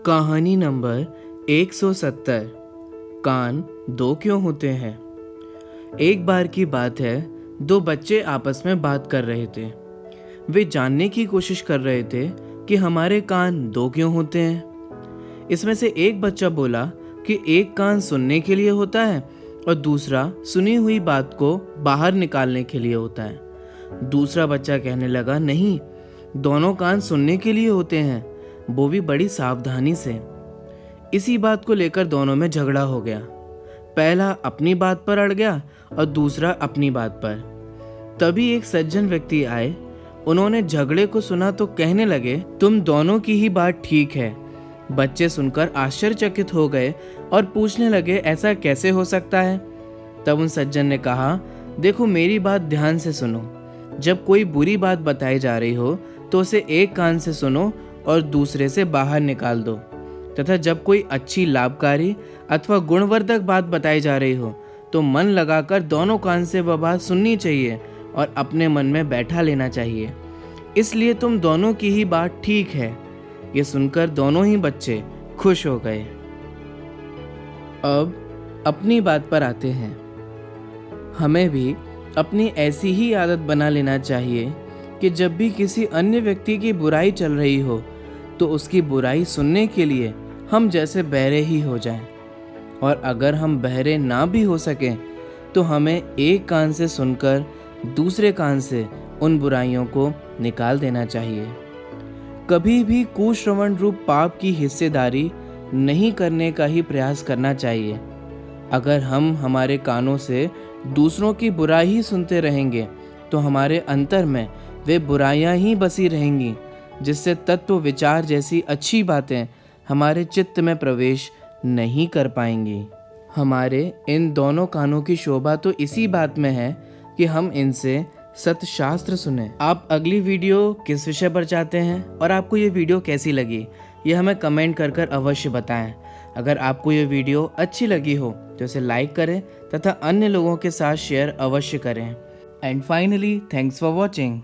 कहानी नंबर 170। कान दो क्यों होते हैं। एक बार की बात है, दो बच्चे आपस में बात कर रहे थे। वे जानने की कोशिश कर रहे थे कि हमारे कान दो क्यों होते हैं। इसमें से एक बच्चा बोला कि एक कान सुनने के लिए होता है और दूसरा सुनी हुई बात को बाहर निकालने के लिए होता है। दूसरा बच्चा कहने लगा, नहीं, दोनों कान सुनने के लिए होते हैं, वो भी बड़ी सावधानी से। इसी बात को लेकर दोनों में झगड़ा हो गया। पहला अपनी बात पर अड़ गया और दूसरा अपनी बात पर। तभी एक सज्जन व्यक्ति आए। उन्होंने झगड़े को सुना तो कहने लगे, तुम दोनों की ही बात ठीक है। बच्चे सुनकर आश्चर्यचकित हो गए और पूछने लगे, ऐसा कैसे हो सकता है। तब उन सज्जन ने कहा, देखो, मेरी बात ध्यान से सुनो। जब कोई बुरी बात बताई जा रही हो तो उसे एक कान से सुनो और दूसरे से बाहर निकाल दो, तथा जब कोई अच्छी, लाभकारी अथवा गुणवर्धक बात बताई जा रही हो तो मन लगाकर दोनों कान से वह बात सुननी चाहिए और अपने मन में बैठा लेना चाहिए। इसलिए तुम दोनों की ही बात ठीक है। ये सुनकर दोनों ही बच्चे खुश हो गए। अब अपनी बात पर आते हैं। हमें भी अपनी ऐसी ही आदत बना लेना चाहिए कि जब भी किसी अन्य व्यक्ति की बुराई चल रही हो तो उसकी बुराई सुनने के लिए हम जैसे बहरे ही हो जाएं। और अगर हम बहरे ना भी हो सकें तो हमें एक कान से सुनकर दूसरे कान से उन बुराइयों को निकाल देना चाहिए। कभी भी कुश्रवण रूप पाप की हिस्सेदारी नहीं करने का ही प्रयास करना चाहिए। अगर हम हमारे कानों से दूसरों की बुराई ही सुनते रहेंगे तो हमारे अंतर में वे बुराइयां ही बसी रहेंगी, जिससे तत्व विचार जैसी अच्छी बातें हमारे चित्त में प्रवेश नहीं कर पाएंगी। हमारे इन दोनों कानों की शोभा तो इसी बात में है कि हम इनसे सतशास्त्र सुने। आप अगली वीडियो किस विषय पर चाहते हैं और आपको ये वीडियो कैसी लगी, ये हमें कमेंट कर अवश्य बताएं। अगर आपको ये वीडियो अच्छी लगी हो तो इसे लाइक करें तथा अन्य लोगों के साथ शेयर अवश्य करें। And finally, thanks for watching.